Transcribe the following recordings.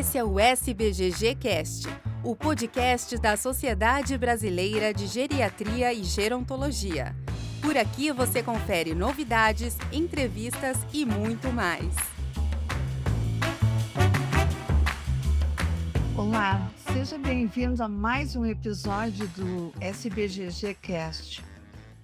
Esse é o SBGG Cast, o podcast da Sociedade Brasileira de Geriatria e Gerontologia. Por aqui você confere novidades, entrevistas e muito mais. Olá, seja bem-vindo a mais um episódio do SBGG Cast.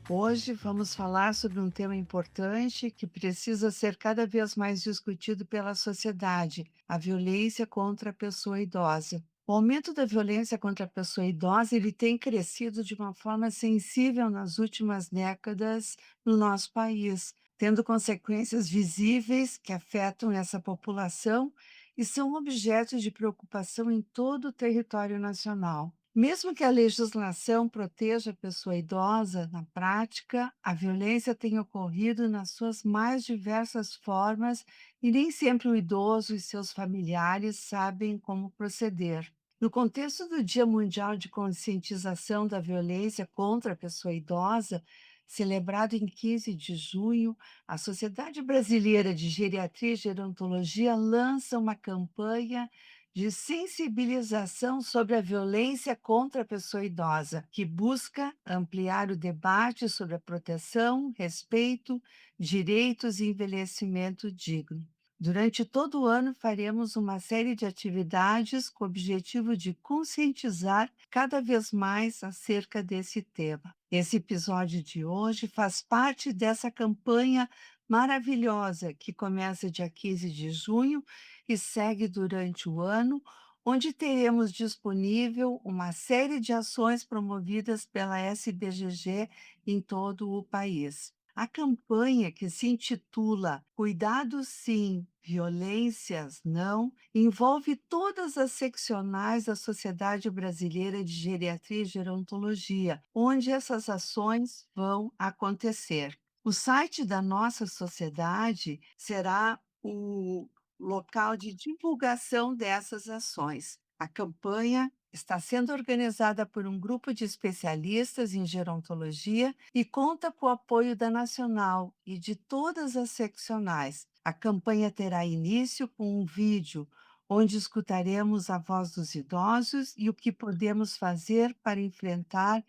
Hoje vamos falar sobre um tema importante que precisa ser cada vez mais discutido pela sociedade: a violência contra a pessoa idosa. O aumento da violência contra a pessoa idosa ele tem crescido de uma forma sensível nas últimas décadas no nosso país, tendo consequências visíveis que afetam essa população e são objeto de preocupação em todo o território nacional. Mesmo que a legislação proteja a pessoa idosa, na prática, a violência tem ocorrido nas suas mais diversas formas e nem sempre o idoso e seus familiares sabem como proceder. No contexto do Dia Mundial de Conscientização da Violência contra a Pessoa Idosa, celebrado em 15 de junho, a Sociedade Brasileira de Geriatria e Gerontologia lança uma campanha de sensibilização sobre a violência contra a pessoa idosa, que busca ampliar o debate sobre a proteção, respeito, direitos e envelhecimento digno. Durante todo o ano, faremos uma série de atividades com o objetivo de conscientizar cada vez mais acerca desse tema. Esse episódio de hoje faz parte dessa campanha maravilhosa que começa dia 15 de junho e segue durante o ano, onde teremos disponível uma série de ações promovidas pela SBGG em todo o país. A campanha, que se intitula Cuidado Sim, Violências Não, envolve todas as seccionais da Sociedade Brasileira de Geriatria e Gerontologia, onde essas ações vão acontecer. O site da nossa sociedade será o local de divulgação dessas ações. A campanha está sendo organizada por um grupo de especialistas em gerontologia e conta com o apoio da Nacional e de todas as seccionais. A campanha terá início com um vídeo onde escutaremos a voz dos idosos e o que podemos fazer para enfrentar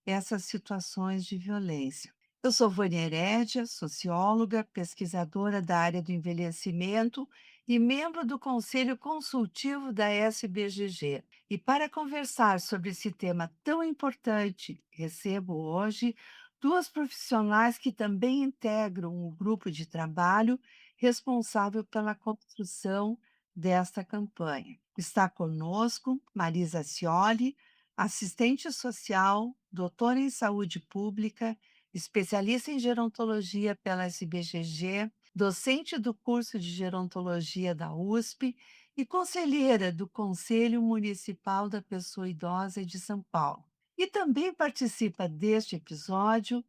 essas situações de violência. Eu sou Vânia Herédia, socióloga, pesquisadora da área do envelhecimento e membro do Conselho Consultivo da SBGG. E para conversar sobre esse tema tão importante, recebo hoje duas profissionais que também integram o grupo de trabalho responsável pela construção desta campanha. Está conosco Marisa Scioli, assistente social, doutora em saúde pública, especialista em gerontologia pela SBGG, docente do curso de gerontologia da USP e conselheira do Conselho Municipal da Pessoa Idosa de São Paulo. E também participa deste episódio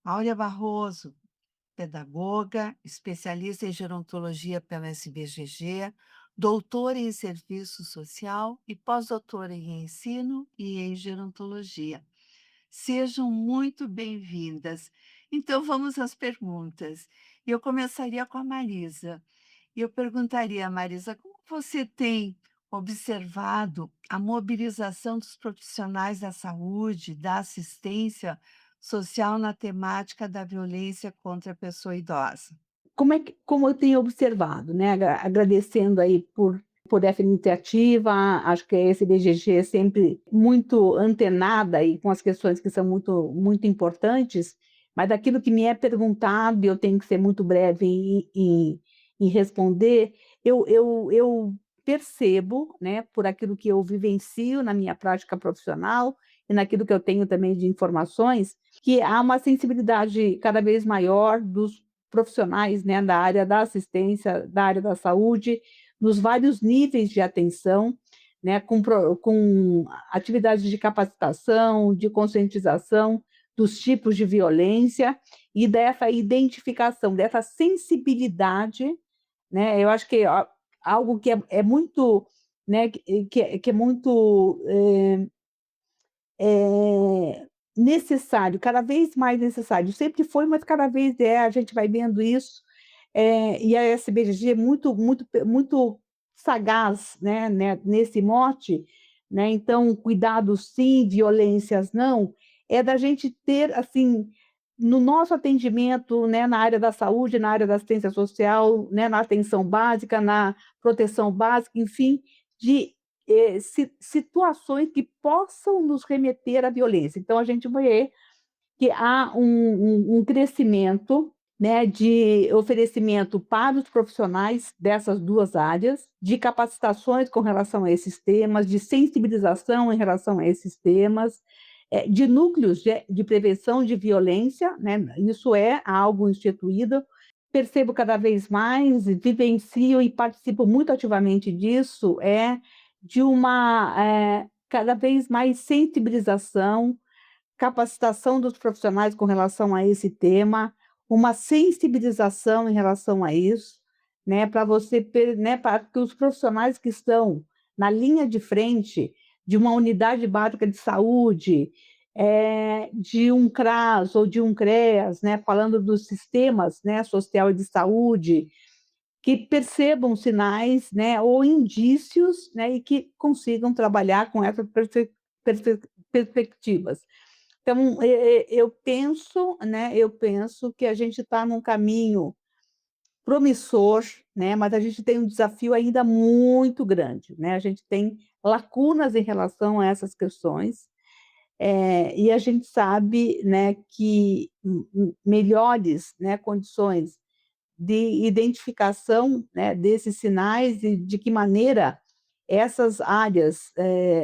Áurea Barroso, pedagoga, especialista em gerontologia pela SBGG, doutora em serviço social e pós-doutora em ensino e em gerontologia. Sejam muito bem-vindas. Então, vamos às perguntas. Eu começaria com a Marisa. E eu perguntaria, Marisa, como você tem observado a mobilização dos profissionais da saúde, da assistência social na temática da violência contra a pessoa idosa? Como eu tenho observado, né, agradecendo aí por essa iniciativa, acho que a SBGG é sempre muito antenada aí com as questões que são muito importantes, mas daquilo que me é perguntado, e eu tenho que ser muito breve em responder, eu percebo, né, por aquilo que eu vivencio na minha prática profissional e naquilo que eu tenho também de informações, que há uma sensibilidade cada vez maior dos profissionais, né, da área da assistência, da área da saúde, nos vários níveis de atenção, né, com atividades de capacitação, de conscientização dos tipos de violência e dessa identificação, dessa sensibilidade, né, eu acho que é algo que é muito, né, que é muito necessário, cada vez mais necessário. Sempre foi, mas cada vez a gente vai vendo isso, e a SBGG muito sagaz, né, nesse mote, né? Então, cuidado sim, violências não, é da gente ter, assim, no nosso atendimento, né, na área da saúde, na área da assistência social, né, na atenção básica, na proteção básica, enfim, de situações que possam nos remeter à violência. Então, a gente vê que há um crescimento, né, de oferecimento para os profissionais dessas duas áreas, de capacitações com relação a esses temas, de sensibilização em relação a esses temas, de núcleos de prevenção de violência, né, isso é algo instituído. Percebo cada vez mais, vivencio e participo muito ativamente disso, de uma cada vez mais sensibilização, capacitação dos profissionais com relação a esse tema, uma sensibilização em relação a isso, né, para né, para que os profissionais que estão na linha de frente de uma unidade básica de saúde, de um CRAS ou de um CREAS, né, falando dos sistemas, né, social e de saúde, que percebam sinais, né, ou indícios, né, e que consigam trabalhar com essas perspectivas. Então, eu penso que a gente está num caminho promissor, né, mas a gente tem um desafio ainda muito grande, né? A gente tem lacunas em relação a essas questões, e a gente sabe, né, que melhores, né, condições de identificação, né, desses sinais e de que maneira essas áreas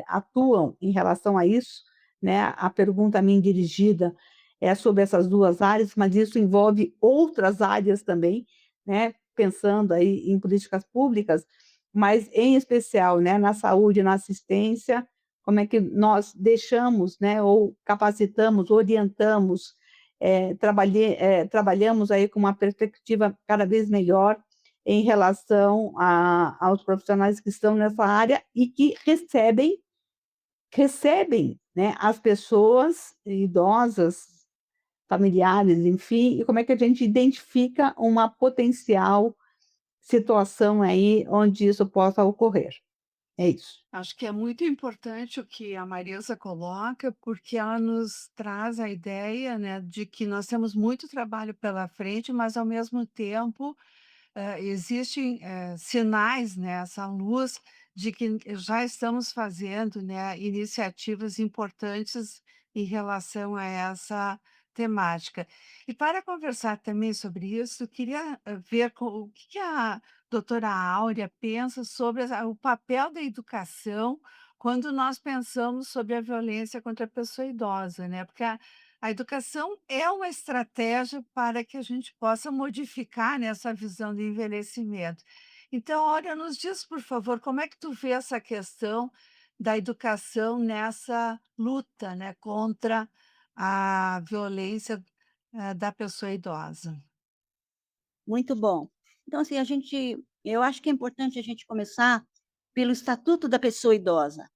atuam em relação a isso, né? A pergunta a mim dirigida é sobre essas duas áreas, mas isso envolve outras áreas também, né? Pensando aí em políticas públicas, mas em especial, né, na saúde, na assistência, como é que nós deixamos, né, ou capacitamos, orientamos, trabalhamos aí com uma perspectiva cada vez melhor em relação aos profissionais que estão nessa área e que recebem, né, as pessoas idosas, familiares, enfim, e como é que a gente identifica uma potencial situação aí onde isso possa ocorrer. É isso. Acho que é muito importante o que a Marisa coloca, porque ela nos traz a ideia, né, de que nós temos muito trabalho pela frente, mas ao mesmo tempo existem sinais, né, essa luz de que já estamos fazendo, né, iniciativas importantes em relação a essa temática. E para conversar também sobre isso, queria ver o que que a doutora Áurea pensa sobre o papel da educação quando nós pensamos sobre a violência contra a pessoa idosa, né? Porque a educação é uma estratégia para que a gente possa modificar, né, essa visão do envelhecimento. Então, olha, nos diz, por favor, como é que tu vê essa questão da educação nessa luta, né, contra a violência, da pessoa idosa? Muito bom. Então, assim, eu acho que é importante a gente começar pelo Estatuto da Pessoa Idosa,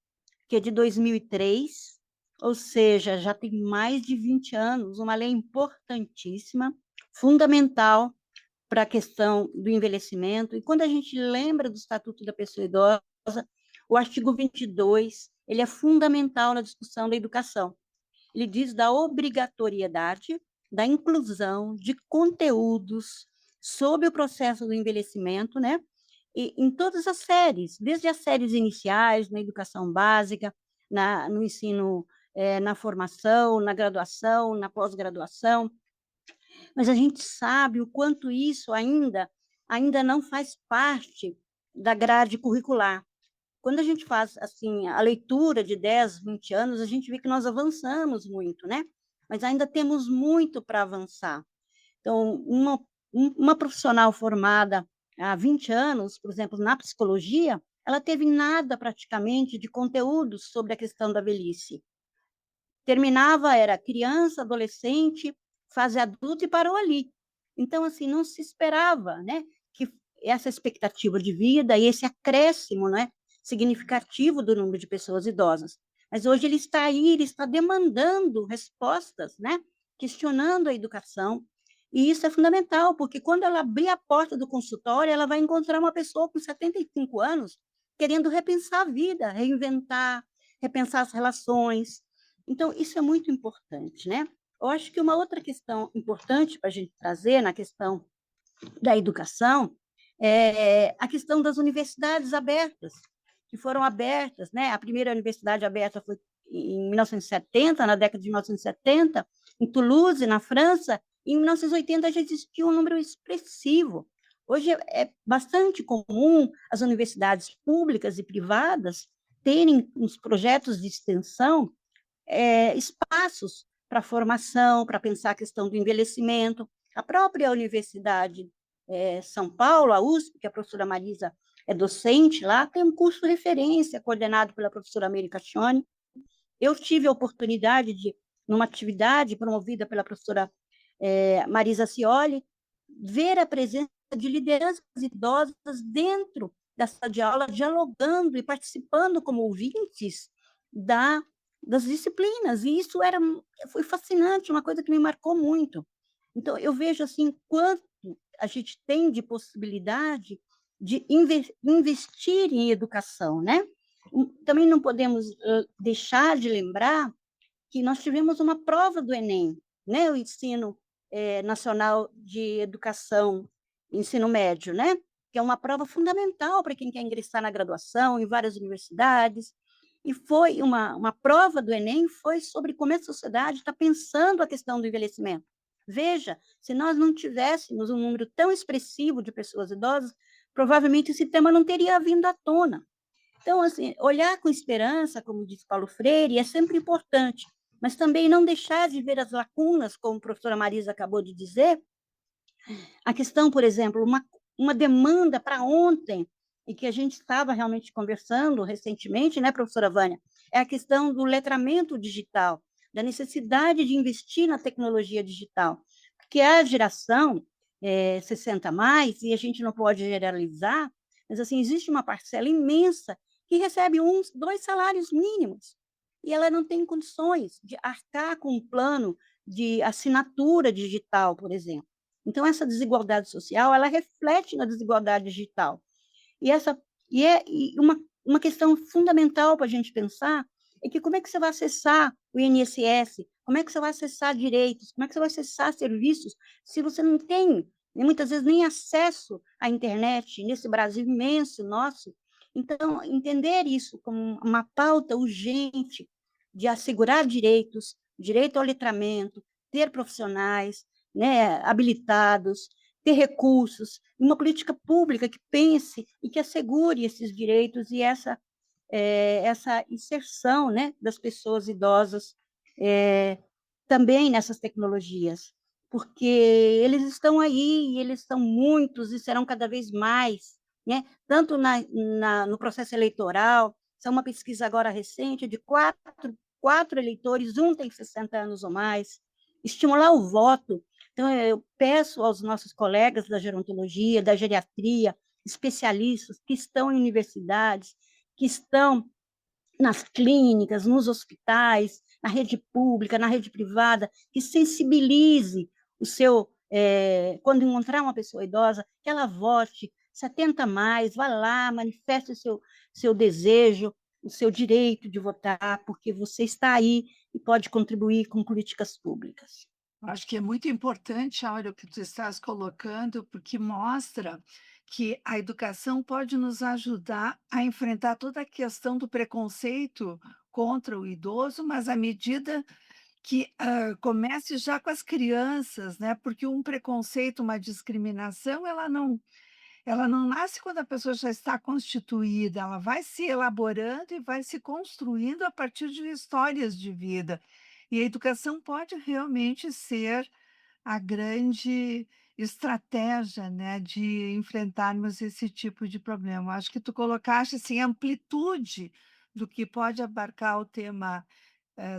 que é de 2003, ou seja, já tem mais de 20 anos, uma lei importantíssima, fundamental para a questão do envelhecimento. E quando a gente lembra do Estatuto da Pessoa Idosa, o artigo 22, ele é fundamental na discussão da educação. Ele diz da obrigatoriedade da inclusão de conteúdos sobre o processo do envelhecimento, né? E em todas as séries, desde as séries iniciais, na educação básica, no ensino, na formação, na graduação, na pós-graduação, mas a gente sabe o quanto isso ainda não faz parte da grade curricular. Quando a gente faz assim a leitura de 10, 20 anos, a gente vê que nós avançamos muito, né? Mas ainda temos muito para avançar. Então, uma profissional formada há 20 anos, por exemplo, na psicologia, ela teve nada praticamente de conteúdo sobre a questão da velhice. Terminava, era criança, adolescente, fase adulta e parou ali. Então, assim, não se esperava, né, que essa expectativa de vida e esse acréscimo, né, significativo do número de pessoas idosas. Mas hoje ele está aí, ele está demandando respostas, né, questionando a educação. E isso é fundamental, porque quando ela abrir a porta do consultório, ela vai encontrar uma pessoa com 75 anos querendo repensar a vida, reinventar, repensar as relações. Então, isso é muito importante, né? Eu acho que uma outra questão importante para a gente trazer na questão da educação é a questão das universidades abertas, que foram abertas, né? A primeira universidade aberta foi em 1970, na década de 1970, em Toulouse, na França, e em 1980 já existia um número expressivo. Hoje é bastante comum as universidades públicas e privadas terem uns projetos de extensão, espaços para formação, para pensar a questão do envelhecimento. A própria Universidade São Paulo, a USP, que a professora Marisa é docente lá, tem um curso de referência coordenado pela professora América Cioni. Eu tive a oportunidade de, numa atividade promovida pela professora Marisa Cioli, ver a presença de lideranças idosas dentro da sala de aula, dialogando e participando como ouvintes das disciplinas. E isso foi fascinante, uma coisa que me marcou muito. Então, eu vejo assim quanto a gente tem de possibilidade de investir em educação, né? Também não podemos deixar de lembrar que nós tivemos uma prova do Enem, né? O Ensino Nacional de Educação, Ensino Médio, né? Que é uma prova fundamental para quem quer ingressar na graduação em várias universidades. E foi uma prova do Enem foi sobre como a sociedade está pensando a questão do envelhecimento. Veja, se nós não tivéssemos um número tão expressivo de pessoas idosas, provavelmente esse tema não teria vindo à tona. Então, assim, olhar com esperança, como diz Paulo Freire, é sempre importante, mas também não deixar de ver as lacunas, como a professora Marisa acabou de dizer. A questão, por exemplo, uma demanda para ontem, e que a gente estava realmente conversando recentemente, né, professora Vânia, é a questão do letramento digital, da necessidade de investir na tecnologia digital, porque a geração 60 mais, e a gente não pode generalizar, mas assim, existe uma parcela imensa que recebe 2 salários mínimos, e ela não tem condições de arcar com um plano de assinatura digital, por exemplo. Então, essa desigualdade social, ela reflete na desigualdade digital. E, uma questão fundamental para a gente pensar é que como é que você vai acessar o INSS, como é que você vai acessar direitos, como é que você vai acessar serviços, se você não tem, muitas vezes, nem acesso à internet, nesse Brasil imenso nosso. Então, entender isso como uma pauta urgente de assegurar direitos, direito ao letramento, ter profissionais, né, habilitados, ter recursos, uma política pública que pense e que assegure esses direitos e essa inserção, né, das pessoas idosas também nessas tecnologias, porque eles estão aí e eles são muitos e serão cada vez mais, né? Tanto no processo eleitoral, isso é uma pesquisa agora recente de quatro eleitores, um tem 60 anos ou mais, estimular o voto. Então, eu peço aos nossos colegas da gerontologia, da geriatria, especialistas que estão em universidades, que estão nas clínicas, nos hospitais, na rede pública, na rede privada, que sensibilize quando encontrar uma pessoa idosa, que ela vote, 70 mais, vá lá, manifeste o seu desejo, o seu direito de votar, porque você está aí e pode contribuir com políticas públicas. Acho que é muito importante, olha, o que tu estás colocando, porque mostra que a educação pode nos ajudar a enfrentar toda a questão do preconceito contra o idoso, mas à medida que comece já com as crianças, né? Porque um preconceito, uma discriminação, ela não nasce quando a pessoa já está constituída, ela vai se elaborando e vai se construindo a partir de histórias de vida. E a educação pode realmente ser a grande estratégia, né, de enfrentarmos esse tipo de problema. Acho que tu colocaste, assim, a amplitude do que pode abarcar o tema,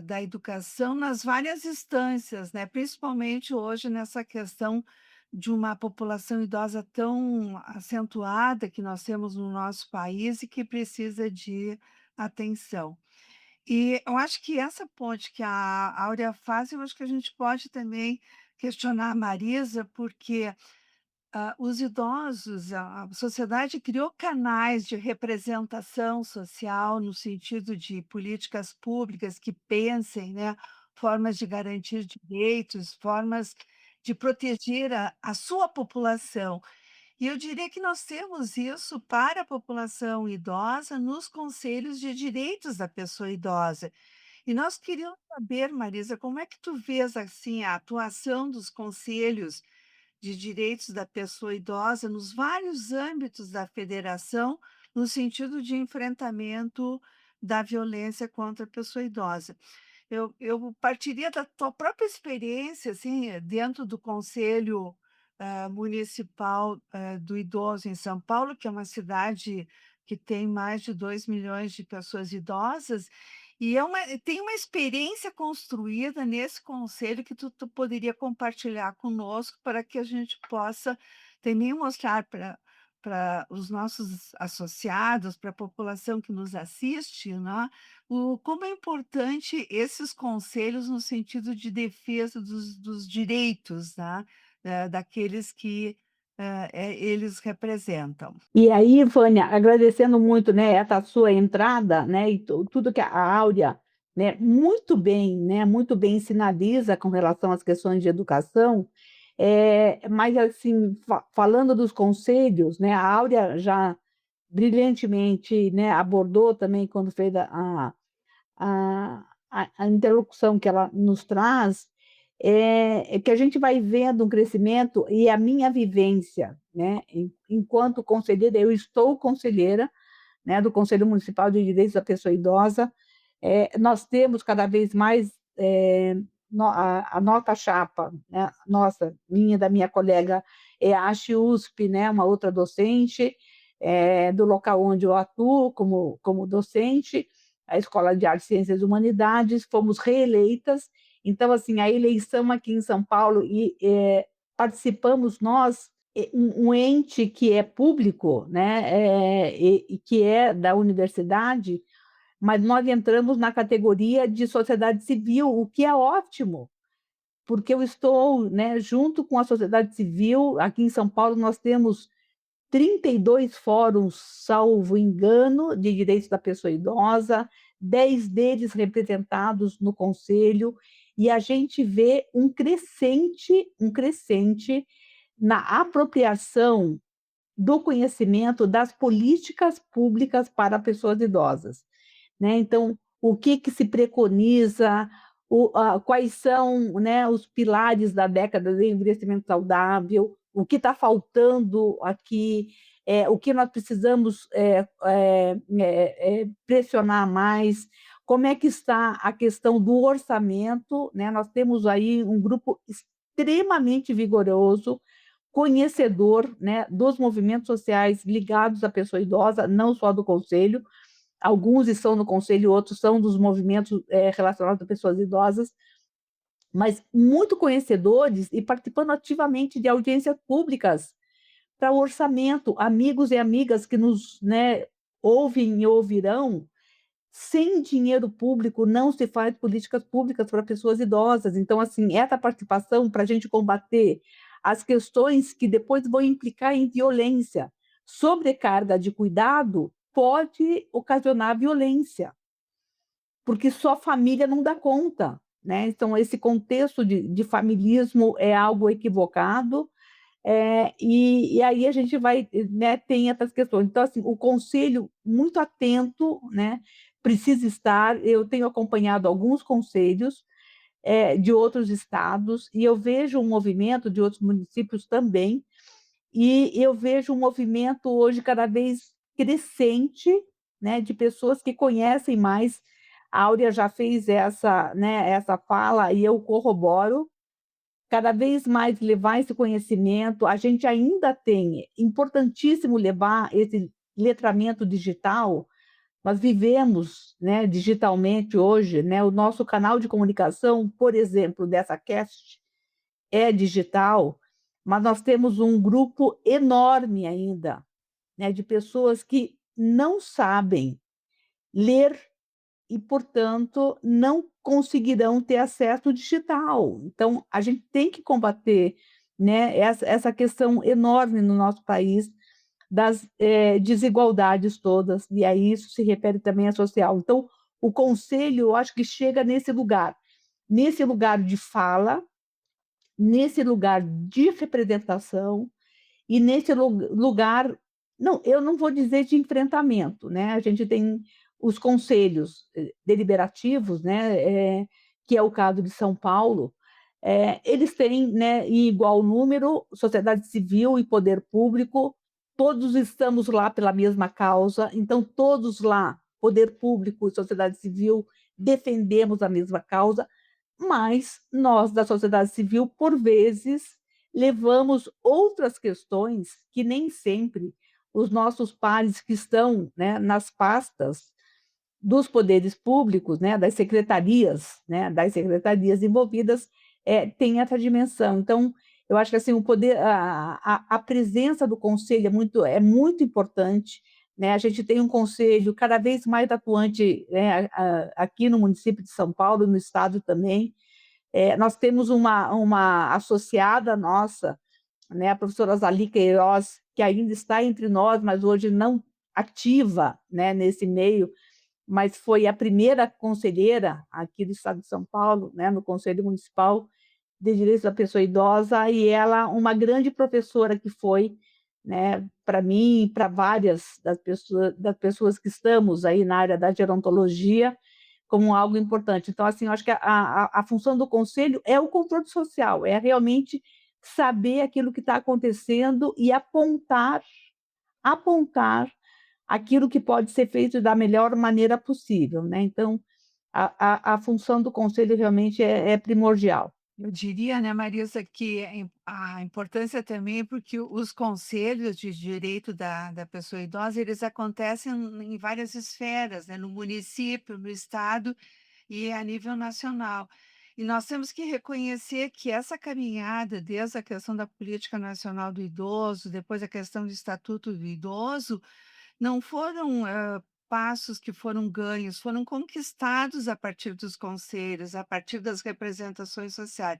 da educação nas várias instâncias, né, principalmente hoje nessa questão de uma população idosa tão acentuada que nós temos no nosso país e que precisa de atenção. E eu acho que essa ponte que a Áurea faz, eu acho que a gente pode também questionar a Marisa, porque os idosos, a sociedade criou canais de representação social no sentido de políticas públicas que pensem, né, formas de garantir direitos, formas de proteger a sua população. E eu diria que nós temos isso para a população idosa nos conselhos de direitos da pessoa idosa. E nós queríamos saber, Marisa, como é que tu vês, assim, a atuação dos conselhos de direitos da pessoa idosa nos vários âmbitos da federação, no sentido de enfrentamento da violência contra a pessoa idosa. Eu partiria da tua própria experiência, assim, dentro do conselho, municipal, do idoso em São Paulo, que é uma cidade que tem mais de 2 milhões de pessoas idosas, e tem uma experiência construída nesse conselho que tu poderia compartilhar conosco para que a gente possa também mostrar para os nossos associados, para a população que nos assiste, né, como é importante esses conselhos no sentido de defesa dos direitos, né, daqueles que eles representam. E aí, Vânia, agradecendo muito, né, essa sua entrada, né, e tudo que a Áurea, né, muito bem sinaliza com relação às questões de educação, mas assim, falando dos conselhos, né, a Áurea já brilhantemente, né, abordou também quando fez a interlocução que ela nos traz, é que a gente vai vendo um crescimento e a minha vivência, né, enquanto conselheira, eu estou conselheira, né, do Conselho Municipal de Direitos da Pessoa Idosa, nós temos cada vez mais a nossa chapa, né, nossa, minha, da minha colega, é a USP, né, uma outra docente, do local onde eu atuo como docente, a Escola de Artes, Ciências e Humanidades, fomos reeleitas. Então, assim, a eleição aqui em São Paulo, e participamos nós, um ente que é público, né, e que é da universidade, mas nós entramos na categoria de sociedade civil, o que é ótimo, porque eu estou, né, junto com a sociedade civil. Aqui em São Paulo nós temos 32 fóruns, salvo engano, de direitos da pessoa idosa, 10 deles representados no conselho, e a gente vê um crescente na apropriação do conhecimento das políticas públicas para pessoas idosas, né? Então, o que se preconiza, quais são, né, os pilares da década de envelhecimento saudável, o que está faltando aqui, o que nós precisamos pressionar mais, como é que está a questão do orçamento, né? Nós temos aí um grupo extremamente vigoroso, conhecedor, né, dos movimentos sociais ligados à pessoa idosa, não só do Conselho. Alguns estão no Conselho, outros são dos movimentos relacionados a pessoas idosas, mas muito conhecedores e participando ativamente de audiências públicas para o orçamento, amigos e amigas que nos, né, ouvem e ouvirão. Sem dinheiro público não se faz políticas públicas para pessoas idosas. Então, assim, essa participação para a gente combater as questões que depois vão implicar em violência, sobrecarga de cuidado pode ocasionar violência, porque só família não dá conta, né? Então, esse contexto de familismo é algo equivocado, e aí a gente vai, né, tem essas questões. Então, assim, o conselho muito atento, né, precisa estar. Eu tenho acompanhado alguns conselhos de outros estados, e eu vejo um movimento de outros municípios também, e eu vejo um movimento hoje cada vez crescente, né, de pessoas que conhecem mais. A Áurea já fez essa, né, essa fala, e eu corroboro, cada vez mais levar esse conhecimento. A gente ainda tem, importantíssimo levar esse letramento digital. Nós vivemos, né, digitalmente hoje, né, o nosso canal de comunicação, por exemplo, dessa cast, é digital, mas nós temos um grupo enorme ainda, né, de pessoas que não sabem ler e, portanto, não conseguirão ter acesso digital. Então, a gente tem que combater, né, essa questão enorme no nosso país das desigualdades todas, e aí isso se refere também à social. Então, o conselho, eu acho que chega nesse lugar de fala, nesse lugar de representação e nesse lugar, não, eu não vou dizer de enfrentamento, né? A gente tem os conselhos deliberativos, né? Que é o caso de São Paulo, eles têm, né, em igual número, sociedade civil e poder público, todos estamos lá pela mesma causa, então todos lá, poder público e sociedade civil, defendemos a mesma causa, mas nós, da sociedade civil, por vezes, levamos outras questões que nem sempre os nossos pares que estão, né, nas pastas dos poderes públicos, né, das secretarias envolvidas, têm essa dimensão. Então, eu acho que assim, o poder, a presença do conselho é muito importante, né? A gente tem um conselho cada vez mais atuante, né, aqui no município de São Paulo, no estado também. Nós temos uma associada nossa, né, a professora Zali Queiroz, que ainda está entre nós, mas hoje não ativa, né, nesse meio, mas foi a primeira conselheira aqui do estado de São Paulo, né, no Conselho Municipal de Direitos da Pessoa Idosa, e ela, uma grande professora que foi, né, para mim e para várias das pessoas que estamos aí na área da gerontologia, como algo importante. Então, assim, eu acho que a função do conselho é o controle social, é realmente saber aquilo que está acontecendo e apontar aquilo que pode ser feito da melhor maneira possível, né? Então, a função do conselho realmente é primordial. Eu diria, né, Marisa, que a importância também, porque os conselhos de direito da pessoa idosa, eles acontecem em várias esferas, né, no município, no estado e a nível nacional. E nós temos que reconhecer que essa caminhada, desde a questão da política nacional do idoso, depois a questão do estatuto do idoso, não foram passos que foram ganhos, foram conquistados a partir dos conselhos, a partir das representações sociais.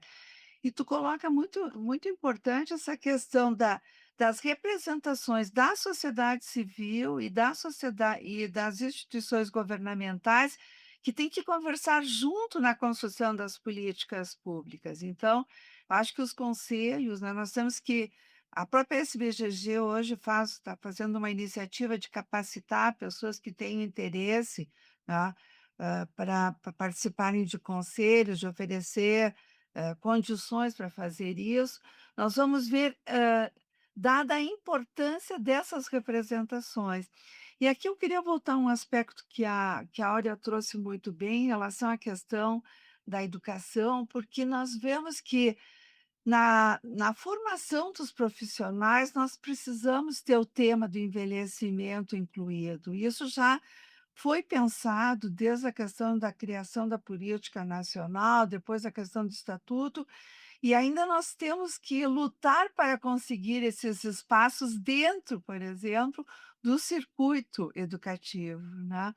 E tu coloca muito, muito importante essa questão das representações da sociedade civil e da sociedade e das instituições governamentais que têm que conversar junto na construção das políticas públicas. Então, acho que os conselhos, né, nós temos que a própria SBGG hoje está fazendo uma iniciativa de capacitar pessoas que têm interesse, né, para participarem de conselhos, de oferecer condições para fazer isso. Nós vamos ver, dada a importância dessas representações. E aqui eu queria voltar a um aspecto que a Áurea trouxe muito bem em relação à questão da educação, porque nós vemos que na formação dos profissionais, nós precisamos ter o tema do envelhecimento incluído. Isso já foi pensado desde a questão da criação da política nacional, depois a questão do estatuto, e ainda nós temos que lutar para conseguir esses espaços dentro, por exemplo, do circuito educativo, né?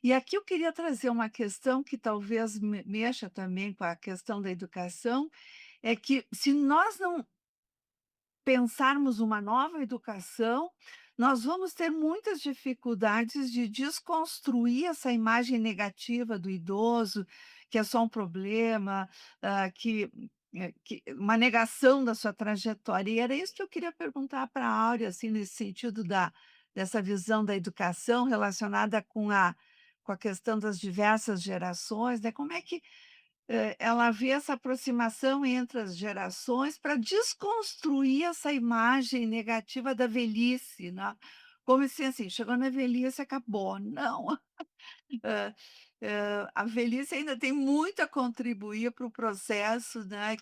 E aqui eu queria trazer uma questão que talvez mexa também com a questão da educação, é que se nós não pensarmos uma nova educação, nós vamos ter muitas dificuldades de desconstruir essa imagem negativa do idoso, que é só um problema, que uma negação da sua trajetória. E era isso que eu queria perguntar para a Áurea, assim, nesse sentido dessa visão da educação relacionada com a questão das diversas gerações, né? Como é que ela vê essa aproximação entre as gerações para desconstruir essa imagem negativa da velhice, né? Como se assim, chegou na velhice, acabou. Não, a velhice ainda tem muito a contribuir para o processo, né,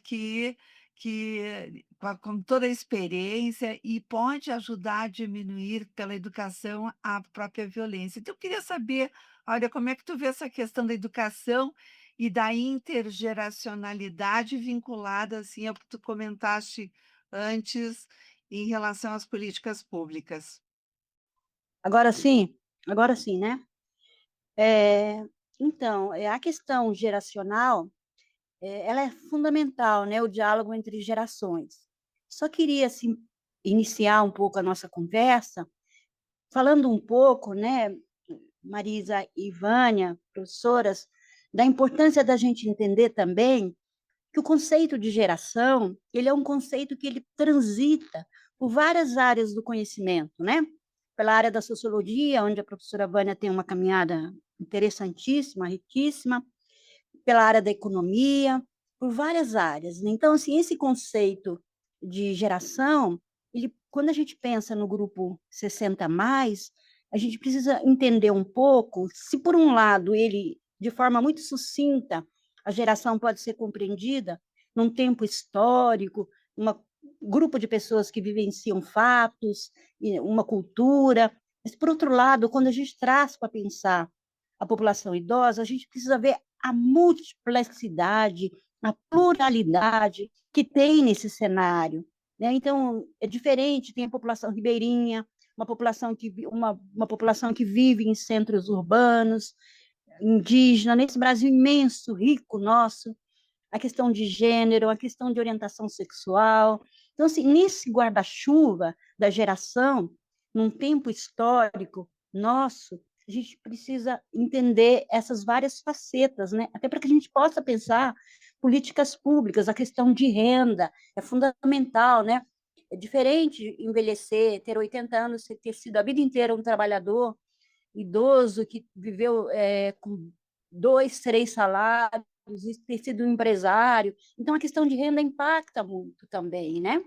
com toda a experiência e pode ajudar a diminuir pela educação a própria violência. Então eu queria saber, olha, como é que tu vê essa questão da educação e da intergeracionalidade vinculada, assim, ao que tu comentaste antes em relação às políticas públicas? Agora sim, né? Então, a questão geracional, ela é fundamental, né, o diálogo entre gerações. Só queria, assim, iniciar um pouco a nossa conversa falando um pouco, né, Marisa e Vânia, professoras, da importância da gente entender também que o conceito de geração, ele é um conceito que ele transita por várias áreas do conhecimento, né? Pela área da sociologia, onde a professora Vânia tem uma caminhada interessantíssima, riquíssima, pela área da economia, por várias áreas, né? Então, assim, esse conceito de geração, ele, quando a gente pensa no grupo 60 mais, a gente precisa entender um pouco se, por um lado, ele, de forma muito sucinta, a geração pode ser compreendida num tempo histórico, um grupo de pessoas que vivenciam fatos, uma cultura, mas, por outro lado, quando a gente traz para pensar a população idosa, a gente precisa ver a multiplicidade, a pluralidade que tem nesse cenário, né? Então, é diferente, tem a população ribeirinha, uma população que vive em centros urbanos, indígena, nesse Brasil imenso, rico nosso, a questão de gênero, a questão de orientação sexual. Então, assim, nesse guarda-chuva da geração, num tempo histórico nosso, a gente precisa entender essas várias facetas, né? Até para que a gente possa pensar políticas públicas, a questão de renda é fundamental, né? É diferente envelhecer, ter 80 anos, ter sido a vida inteira um trabalhador idoso que viveu com 2, 3 salários, e ter sido um empresário. Então, a questão de renda impacta muito também, né?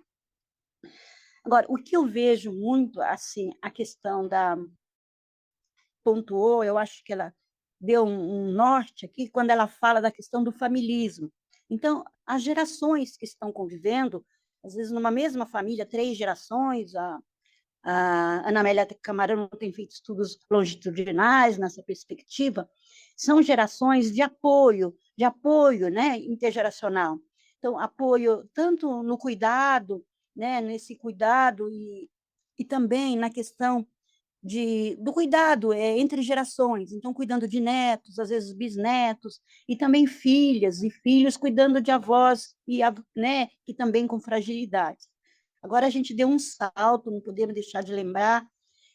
Agora, o que eu vejo muito, assim, a questão da pontuou, eu acho que ela deu um norte aqui quando ela fala da questão do familismo. Então, as gerações que estão convivendo, às vezes numa mesma família, 3 gerações, a Ana Amélia Camarão tem feito estudos longitudinais nessa perspectiva, são gerações de apoio, né, intergeracional. Então, apoio tanto no cuidado, né, nesse cuidado e também na questão do cuidado entre gerações, então cuidando de netos, às vezes bisnetos, e também filhas e filhos cuidando de avós, né, que também com fragilidade. Agora a gente deu um salto, não podemos deixar de lembrar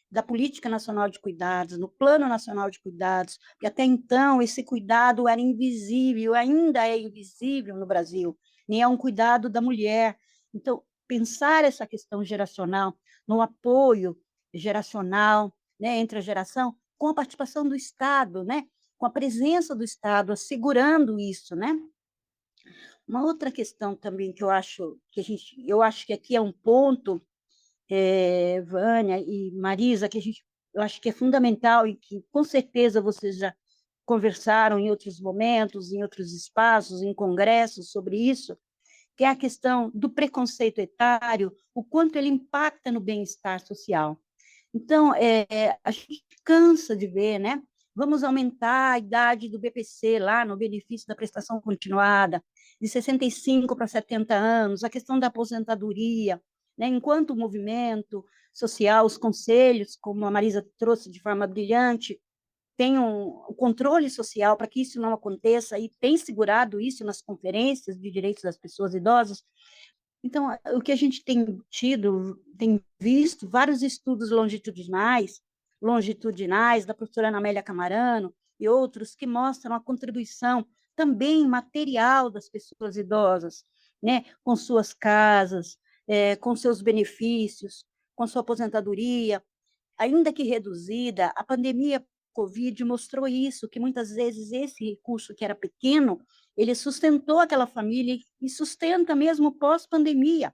da Política Nacional de Cuidados, no Plano Nacional de Cuidados, que até então esse cuidado era invisível, ainda é invisível no Brasil, nem é um cuidado da mulher. Então, pensar essa questão geracional, no apoio geracional, né, entre a geração, com a participação do Estado, né, com a presença do Estado, assegurando isso, né? Uma outra questão também que eu acho que aqui é um ponto, Vânia e Marisa, eu acho que é fundamental e que com certeza vocês já conversaram em outros momentos, em outros espaços, em congressos sobre isso, que é a questão do preconceito etário, o quanto ele impacta no bem-estar social. Então, a gente cansa de ver, né? Vamos aumentar a idade do BPC lá no benefício da prestação continuada, de 65 para 70 anos, a questão da aposentadoria, né? Enquanto o movimento social, os conselhos, como a Marisa trouxe de forma brilhante, tem um controle social para que isso não aconteça e tem segurado isso nas conferências de direitos das pessoas idosas. Então, o que a gente tem visto vários estudos longitudinais da professora Ana Amélia Camarano e outros que mostram a contribuição também material das pessoas idosas, né, com suas casas, com seus benefícios, com sua aposentadoria, ainda que reduzida. A pandemia Covid mostrou isso, que muitas vezes esse recurso que era pequeno, ele sustentou aquela família e sustenta mesmo pós-pandemia.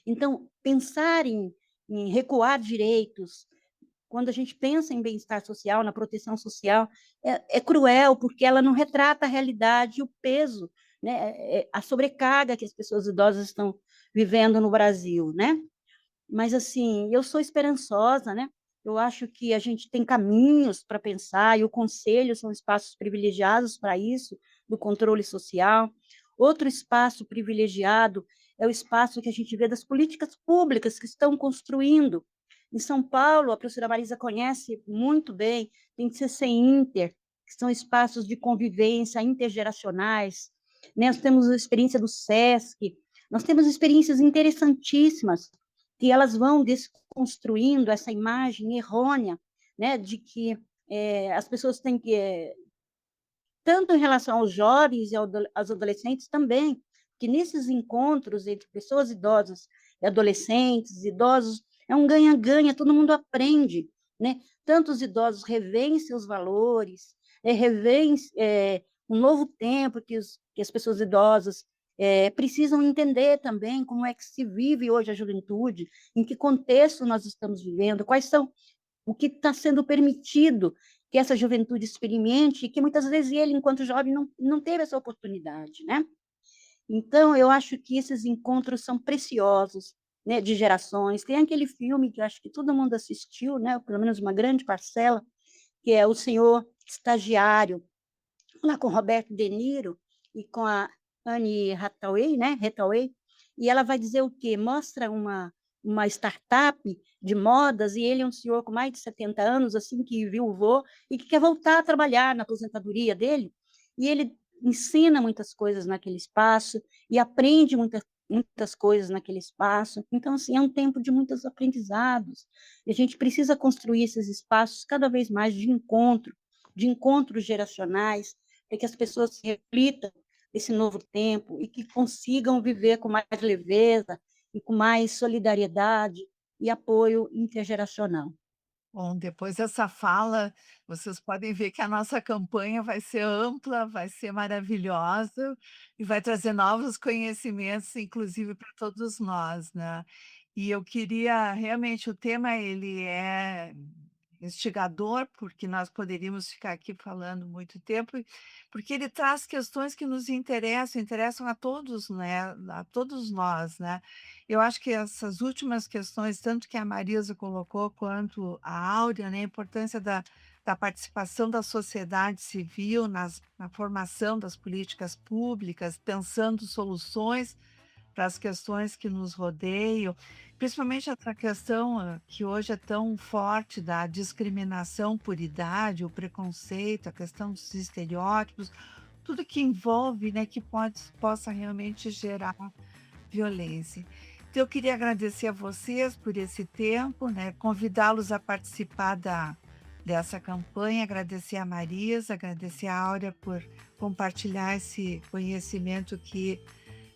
Então, pensar em recuar direitos, quando a gente pensa em bem-estar social, na proteção social, é cruel, porque ela não retrata a realidade e o peso, né, a sobrecarga que as pessoas idosas estão vivendo no Brasil, né? Mas, assim, eu sou esperançosa, né? Eu acho que a gente tem caminhos para pensar, e o conselho são espaços privilegiados para isso, do controle social. Outro espaço privilegiado é o espaço que a gente vê das políticas públicas que estão construindo. Em São Paulo, a professora Marisa conhece muito bem, tem CC Inter, que são espaços de convivência intergeracionais, né? Nós temos a experiência do SESC, nós temos experiências interessantíssimas, que elas vão desconstruindo essa imagem errônea, né, de que as pessoas têm que, tanto em relação aos jovens e aos adolescentes também, que nesses encontros entre pessoas idosas e adolescentes, idosos, é um ganha-ganha, todo mundo aprende, né? Tanto os idosos revêem seus valores, revêem um novo tempo que as pessoas idosas precisam entender também como é que se vive hoje a juventude, em que contexto nós estamos vivendo, quais são o que está sendo permitido que essa juventude experimente, e que muitas vezes ele, enquanto jovem, não teve essa oportunidade, né? Então, eu acho que esses encontros são preciosos, né, de gerações. Tem aquele filme que eu acho que todo mundo assistiu, né, pelo menos uma grande parcela, que é O Senhor Estagiário, lá com Roberto De Niro e com a Anne Hathaway, né, Hathaway, e ela vai dizer o quê? Mostra uma startup de modas, e ele é um senhor com mais de 70 anos, assim, que viuvou, e que quer voltar a trabalhar na aposentadoria dele, e ele ensina muitas coisas naquele espaço, e aprende muitas coisas naquele espaço. Então, assim, é um tempo de muitos aprendizados, e a gente precisa construir esses espaços cada vez mais de encontros geracionais, para que as pessoas se reflitam esse novo tempo e que consigam viver com mais leveza e com mais solidariedade e apoio intergeracional. Bom, depois dessa fala, vocês podem ver que a nossa campanha vai ser ampla, vai ser maravilhosa e vai trazer novos conhecimentos, inclusive para todos nós, né. E eu queria realmente o tema ele é instigador, porque nós poderíamos ficar aqui falando muito tempo, porque ele traz questões que nos interessam, interessam a todos, né, a todos nós, né. Eu acho que essas últimas questões, tanto que a Marisa colocou quanto a Áurea, né, a importância da participação da sociedade civil na formação das políticas públicas, pensando soluções para as questões que nos rodeiam, principalmente essa questão, que hoje é tão forte da discriminação por idade, o preconceito, a questão dos estereótipos, tudo que envolve, né, que possa realmente gerar violência. Então eu queria agradecer a vocês por esse tempo, né, convidá-los a participar dessa campanha, agradecer a Marisa, agradecer a Áurea por compartilhar esse conhecimento que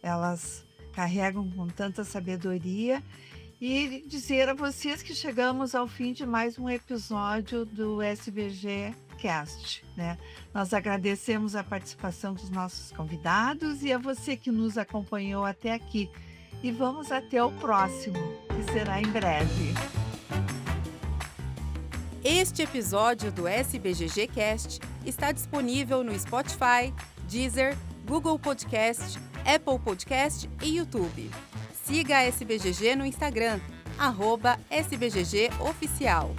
elas carregam com tanta sabedoria e dizer a vocês que chegamos ao fim de mais um episódio do SBG Cast, né? Nós agradecemos a participação dos nossos convidados e a você que nos acompanhou até aqui. E vamos até o próximo, que será em breve. Este episódio do SBGG Cast está disponível no Spotify, Deezer, Google Podcast, Apple Podcast e YouTube. Siga a SBGG no Instagram, @SBGG Oficial.